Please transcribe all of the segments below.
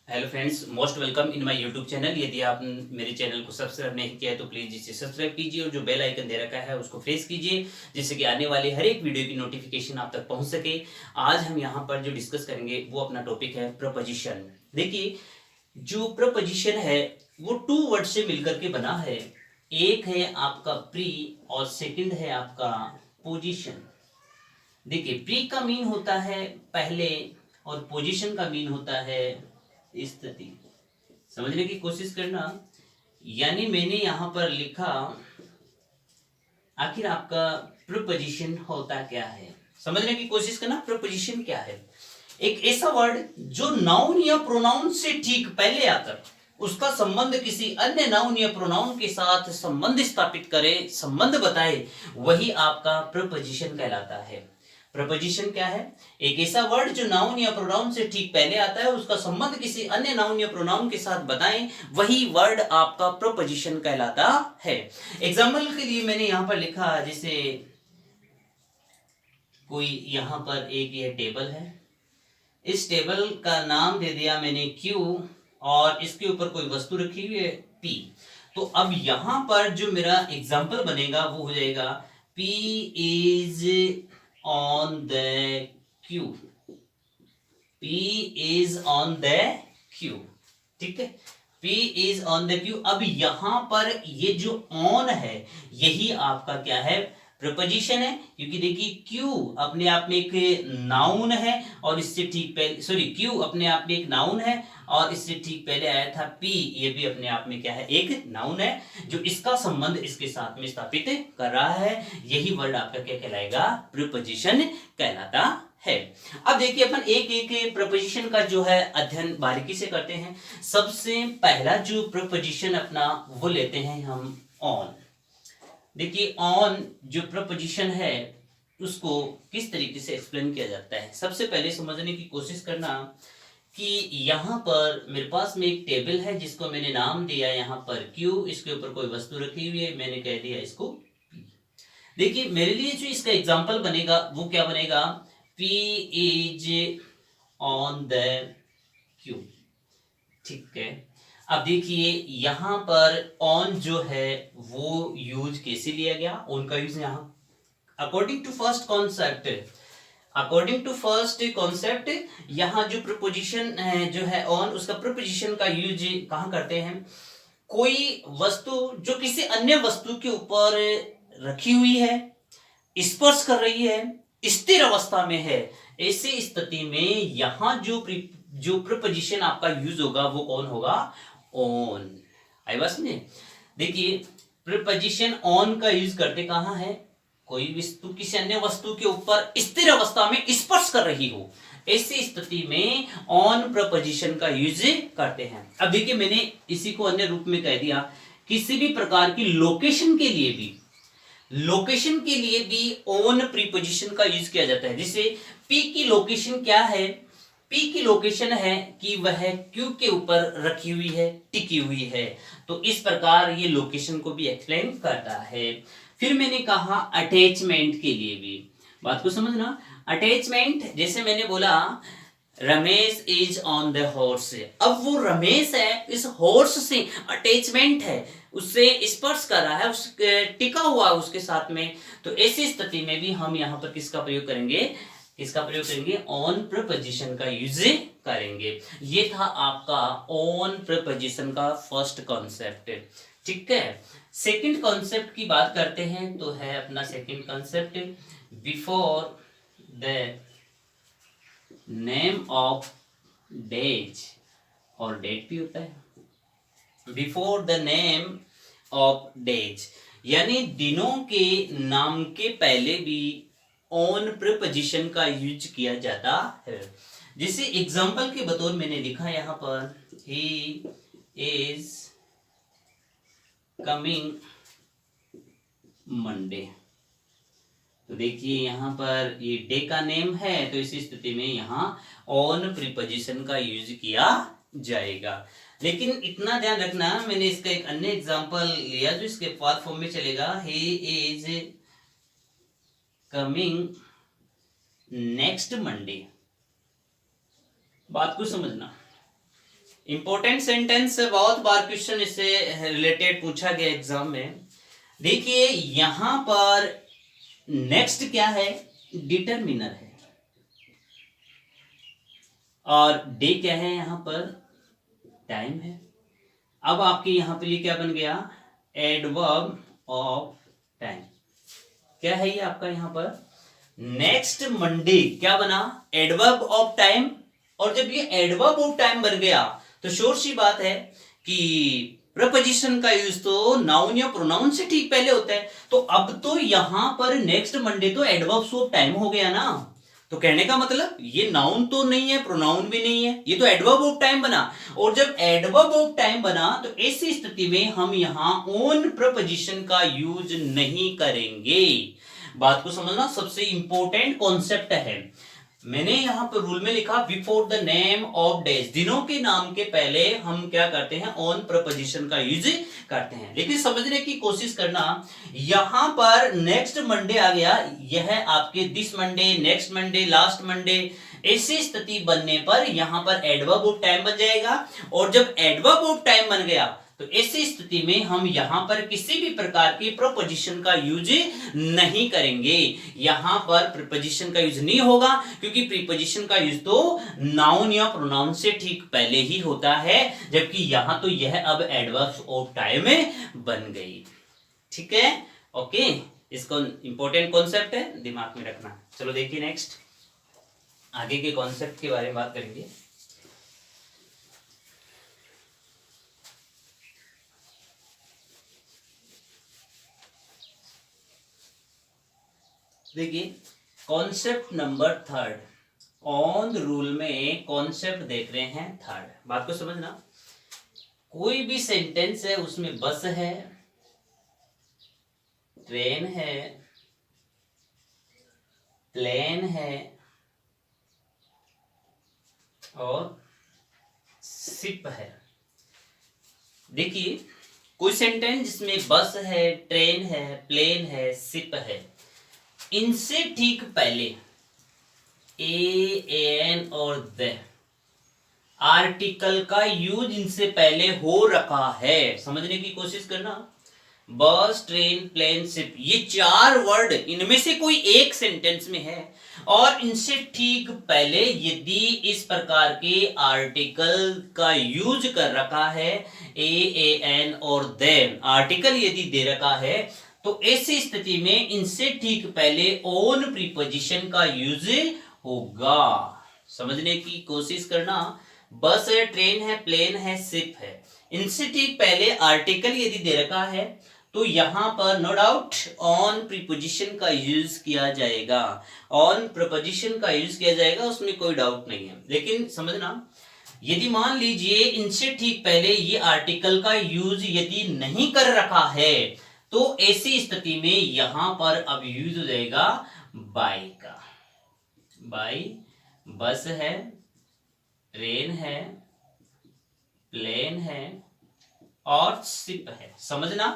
Hello friends, most welcome in my YouTube channel. यदि आप मेरे चैनल को सब्सक्राइब नहीं किया है तो प्लीज़ इसे सब्सक्राइब कीजिए और जो बेल आइकन दे रखा है उसको प्रेस कीजिए, जिससे कि आने वाले हर एक वीडियो की नोटिफिकेशन आप तक पहुंच सके। आज हम यहाँ पर जो डिस्कस करेंगे वो अपना टॉपिक है प्रपोजिशन। देखिए, जो प्रपोजिशन है वो टू वर्ड से मिलकर के बना है। एक है आपका प्री और सेकंड है आपका पोजिशन। देखिए, प्री का मीन होता है पहले और पोजीशन का मीन होता है स्थिति। समझने की कोशिश करना। यानी मैंने यहां पर लिखा, आखिर आपका प्रीपोजिशन होता क्या है। समझने की कोशिश करना, प्रीपोजिशन क्या है। एक ऐसा वर्ड जो नाउन या प्रोनाउन से ठीक पहले आकर उसका संबंध किसी अन्य नाउन या प्रोनाउन के साथ संबंध स्थापित करे, संबंध बताए, वही आपका प्रीपोजिशन कहलाता है। प्रपोजिशन क्या है? एक ऐसा वर्ड जो नाउन या प्रोनाउन से ठीक पहले आता है, उसका संबंध किसी अन्य नाउन या प्रोनाउन के साथ बताएं, वही वर्ड आपका प्रपोजिशन कहलाता है। एग्जाम्पल के लिए मैंने यहां पर लिखा, जैसे कोई यहां पर एक ये टेबल है, इस टेबल का नाम दे दिया मैंने क्यू और इसके ऊपर कोई वस्तु रखी हुई है पी। तो अब यहां पर जो मेरा एग्जाम्पल बनेगा वो हो जाएगा P is on the Q. P is on the Q। ठीक है, P is on the Q। अब यहां पर ये जो on है यही आपका क्या है, प्रपोजिशन है। क्योंकि देखिए Q अपने आप में एक नाउन है और इससे ठीक पहले, सॉरी, Q अपने आप में एक नाउन है और इससे ठीक पहले आया था P, ये भी अपने आप में क्या है, एक नाउन है जो इसका संबंध इसके साथ में स्थापित कर रहा है। यही वर्ड आपका क्या कहलाएगा, प्रीपोजिशन कहलाता है। अब देखिए, अपन एक एक प्रपोजिशन का जो है अध्ययन बारीकी से करते हैं। सबसे पहला जो प्रपोजिशन अपना वो लेते हैं हम ऑन। देखिए, ऑन जो प्रपोजिशन है उसको किस तरीके से एक्सप्लेन किया जाता है, सबसे पहले समझने की कोशिश करना कि यहाँ पर मेरे पास में एक टेबल है जिसको मैंने नाम दिया यहाँ पर क्यू, इसके ऊपर कोई वस्तु रखी हुई है, मैंने कह दिया इसको पी। देखिए, मेरे लिए जो इसका एग्जाम्पल बनेगा वो क्या बनेगा, P is on the Q. ठीक है, अब देखिए यहां पर ऑन जो है वो यूज कैसे लिया गया, ऑन का यूज यहां according to first concept, according to first concept यहां जो प्रपोजिशन है जो है ऑन, उसका प्रपोजिशन का यूज कहां करते हैं, कोई वस्तु जो किसी अन्य वस्तु के ऊपर रखी हुई है, स्पर्श कर रही है, स्थिर अवस्था में है, ऐसी स्थिति में यहां जो प्रीपोजिशन आपका यूज होगा वो कौन होगा, ऑन। आई बस में देखिए, प्रीपोजिशन ऑन का यूज करते कहां है, कोई वस्तु किसी अन्य वस्तु के ऊपर स्थिर अवस्था में स्पर्श कर रही हो, ऐसी स्थिति में ऑन प्रपोजिशन का यूज करते हैं। अब देखिए, मैंने इसी को अन्य रूप में कह दिया, किसी भी प्रकार की लोकेशन के लिए भी, लोकेशन के लिए भी ऑन प्रीपोजिशन का यूज किया जाता है। जैसे पी की लोकेशन क्या है, पी की लोकेशन है कि वह क्यू के ऊपर रखी हुई है, टिकी हुई है। तो इस प्रकार ये लोकेशन को भी एक्सप्लेन करता है। फिर मैंने कहा अटैचमेंट के लिए भी, बात को समझना। अटैचमेंट, जैसे मैंने बोला Ramesh is on the horse, अब वो रमेश है, इस हॉर्स से अटैचमेंट है, उससे स्पर्श कर रहा है, उस टिका हुआ है उसके साथ में। तो ऐसी स्थिति में भी हम यहाँ पर किसका प्रयोग करेंगे, किसका प्रयोग करेंगे, ऑन प्रपोजिशन का यूज करेंगे। ये था आपका ऑन प्रपोजिशन का फर्स्ट कॉन्सेप्ट। ठीक है, सेकंड कॉन्सेप्ट की बात करते हैं तो है अपना second concept, before the name of days, और डेट भी होता है, before the name of days, यानी दिनों के नाम के पहले भी ऑन प्रीपोजिशन का यूज किया जाता है। जैसे एग्जांपल के बतौर मैंने लिखा यहां पर, ही इज कमिंग मंडे। तो देखिए यहां पर ये डे का नेम है, तो इस स्थिति में यहां ऑन प्रीपोजिशन का यूज किया जाएगा। लेकिन इतना ध्यान रखना, मैंने इसका एक अन्य एग्जांपल लिया जो इसके पार्ट फॉर्म में चलेगा, he is coming next Monday. बात को समझना, इंपॉर्टेंट सेंटेंस है, बहुत बार क्वेश्चन इससे रिलेटेड पूछा गया एग्जाम में। देखिए यहां पर नेक्स्ट क्या है, डिटरमिनर है, और डे क्या है, यहां पर टाइम है। अब आपके यहां पर ये क्या बन गया, एडवर्ब ऑफ टाइम। क्या है ये आपका यहां पर, नेक्स्ट मंडे क्या बना, एडवर्ब ऑफ टाइम। और जब ये एडवर्ब ऑफ टाइम बन गया तो श्योर सी बात है कि प्रपोजिशन का यूज तो नाउन या प्रोनाउन से ठीक पहले होता है। तो अब तो यहां पर नेक्स्ट मंडे तो एडवर्ब ऑफ टाइम हो गया ना। तो कहने का मतलब ये नाउन तो नहीं है, प्रोनाउन भी नहीं है, ये तो एडवर्ब ऑफ टाइम बना। और जब एडवर्ब ऑफ टाइम बना तो ऐसी स्थिति में हम यहां ओन प्रपोजिशन का यूज नहीं करेंगे। बात को समझना, सबसे इंपॉर्टेंट कॉन्सेप्ट है। मैंने यहां पर रूल में लिखा before the name of days, दिनों के नाम के पहले हम क्या करते हैं, ऑन प्रपोजिशन का यूज करते हैं। लेकिन समझने की कोशिश करना, यहां पर नेक्स्ट मंडे आ गया, यह आपके this Monday, next Monday, last Monday, ऐसी स्थिति बनने पर यहां पर एडवर्ब ऑफ टाइम बन जाएगा। और जब एडवर्ब ऑफ टाइम बन गया तो ऐसी स्थिति में हम यहां पर किसी भी प्रकार की प्रीपोजिशन का यूज नहीं करेंगे। यहां पर प्रीपोजिशन का यूज नहीं होगा, क्योंकि प्रीपोजिशन का यूज तो नाउन या प्रोनाउन से ठीक पहले ही होता है, जबकि यहां तो यह अब एडवर्ब ऑफ टाइम बन गई। ठीक है, ओके, इसको इंपॉर्टेंट कॉन्सेप्ट है, दिमाग में रखना। चलो देखिए नेक्स्ट, आगे के कॉन्सेप्ट के बारे में बात करेंगे। देखिए concept number third, on rule में कॉन्सेप्ट देख रहे हैं थर्ड। बात को समझना, कोई भी सेंटेंस है उसमें बस है, ट्रेन है, प्लेन है और शिप है। देखिए कोई सेंटेंस जिसमें बस है, ट्रेन है, प्लेन है, शिप है, इनसे ठीक पहले ए, एन और द आर्टिकल का यूज इनसे पहले हो रखा है। समझने की कोशिश करना, बस, ट्रेन, प्लेन, शिप, ये चार वर्ड इनमें से कोई एक सेंटेंस में है, और इनसे ठीक पहले यदि इस प्रकार के आर्टिकल का यूज कर रखा है, ए, एन और द आर्टिकल यदि दे रखा है, तो ऐसी स्थिति में इनसे ठीक पहले ओन प्रीपोजिशन का यूज होगा। समझने की कोशिश करना, बस है, ट्रेन है, प्लेन है, शिप है, इनसे ठीक पहले आर्टिकल यदि दे रखा है तो यहां पर नो डाउट ऑन प्रीपोजिशन का यूज किया जाएगा, ऑन प्रीपोजिशन का यूज किया जाएगा, उसमें कोई डाउट नहीं है। लेकिन समझना, यदि मान लीजिए इनसे ठीक पहले ये आर्टिकल का यूज यदि नहीं कर रखा है, तो ऐसी स्थिति में यहां पर अब यूज हो जाएगा बाय का। बाय, बस है, ट्रेन है, प्लेन है और शिप है। समझना,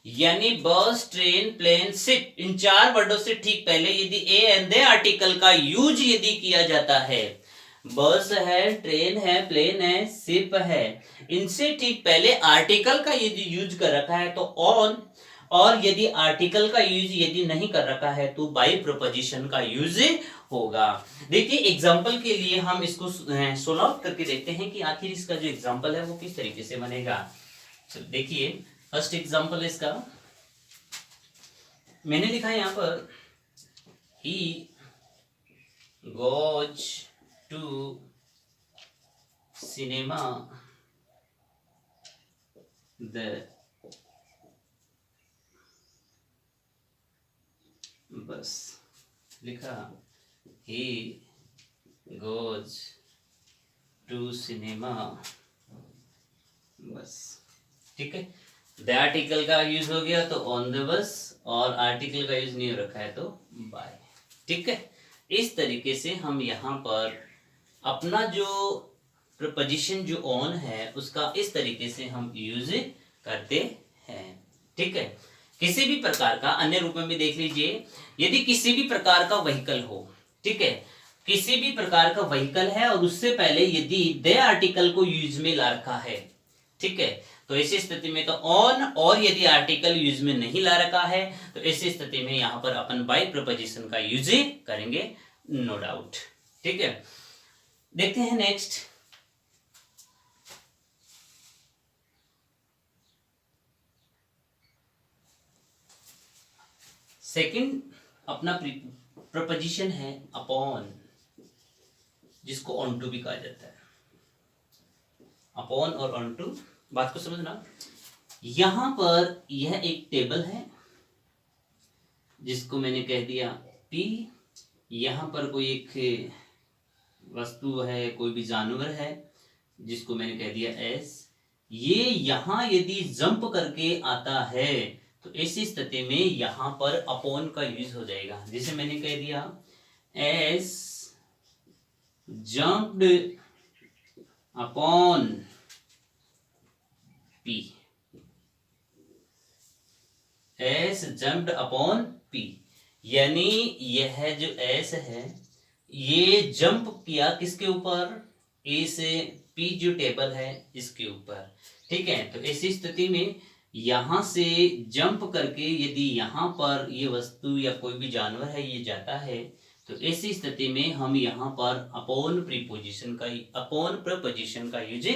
यानी बस, ट्रेन, प्लेन, शिप, इन चार वर्डों से ठीक पहले यदि ए एंड द आर्टिकल का यूज यदि किया जाता है, बस है, ट्रेन है, प्लेन है, शिप है, इनसे ठीक पहले आर्टिकल का यदि यूज कर रखा है तो ऑन, और यदि आर्टिकल का यूज यदि नहीं कर रखा है तो बाय प्रीपोजिशन का यूज होगा। देखिए एग्जांपल के लिए हम इसको सोल्व आउट करके देखते हैं कि आखिर इसका जो एग्जांपल है वो किस तरीके से बनेगा। चलो देखिए, फर्स्ट एग्जांपल है इसका, मैंने लिखा है यहां पर, he goes to cinema the bus, लिखा ही गोज टू सिनेमा बस। ठीक है, द आर्टिकल का यूज हो गया तो ऑन द बस, और आर्टिकल का यूज नहीं हो रखा है तो बाय। ठीक है, इस तरीके से हम यहाँ पर अपना जो प्रपोजिशन जो ऑन है उसका इस तरीके से हम यूज करते हैं। ठीक है, किसी भी प्रकार का अन्य रूप में भी देख लीजिए, यदि किसी भी प्रकार का व्हीकल हो, ठीक है, किसी भी प्रकार का व्हीकल है और उससे पहले यदि दे आर्टिकल को यूज में ला रखा है, ठीक है, तो ऐसी स्थिति में तो ऑन, और यदि आर्टिकल यूज में नहीं ला रखा है तो ऐसी स्थिति में यहां पर अपन बाय प्रपोजिशन का यूज करेंगे, नो डाउट। ठीक है, देखते हैं नेक्स्ट। सेकंड अपना प्रपोजिशन है अपॉन, जिसको ऑन टू भी कहा जाता है। अपॉन और ऑन टू, बात को समझना। यहां पर यह एक टेबल है जिसको मैंने कह दिया P, यहां पर कोई एक वस्तु है, कोई भी जानवर है जिसको मैंने कह दिया S। ये यहां यदि जंप करके आता है तो ऐसी स्थिति में यहां पर अपॉन का यूज हो जाएगा, जिसे मैंने कह दिया S jumped upon P, S jumped upon P, यानी यह जो S है ये जंप किया किसके ऊपर, A से P जो टेबल है इसके ऊपर। ठीक है, तो ऐसी स्थिति में यहां से जंप करके यदि यहां पर ये वस्तु या कोई भी जानवर है ये जाता है तो ऐसी स्थिति में हम यहां पर अपॉन प्रपोजिशन का यूज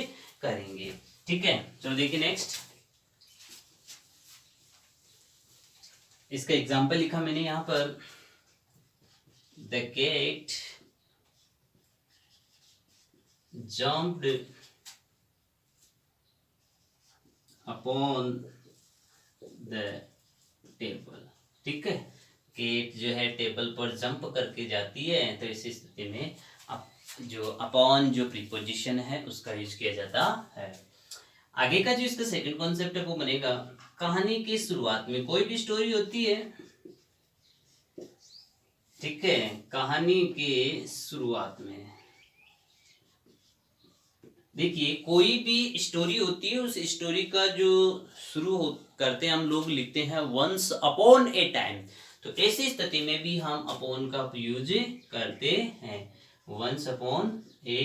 करेंगे। ठीक है, चलो देखिए नेक्स्ट। इसका एग्जांपल लिखा मैंने यहां पर, the cat jumped upon the table. ठीक है, केट जो है टेबल पर जंप करके जाती है तो इस स्थिति में जो अपॉन जो प्रीपोजिशन है उसका यूज किया जाता है। आगे का जो इसका सेकंड कॉन्सेप्ट है वो बनेगा, कहानी की शुरुआत में कोई भी स्टोरी होती है, ठीक है, कहानी के शुरुआत में देखिए कोई भी स्टोरी होती है, उस स्टोरी का जो शुरू करते हैं हम लोग लिखते हैं वंस अपॉन ए टाइम, तो ऐसी स्थिति में भी हम अपॉन का यूज करते हैं, वंस अपॉन ए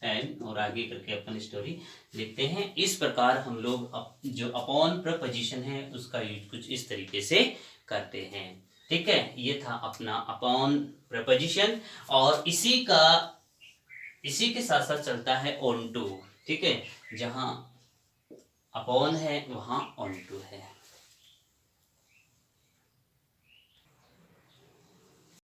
टाइम, और आगे करके अपन स्टोरी लिखते हैं। इस प्रकार हम लोग जो अपॉन प्रपोजिशन है उसका यूज कुछ इस तरीके से करते हैं। ठीक है, ये था अपना अपॉन प्रपोजिशन, और इसी के साथ साथ चलता है ऑन टू। ठीक है, जहां अपॉन है वहां ऑन टू है।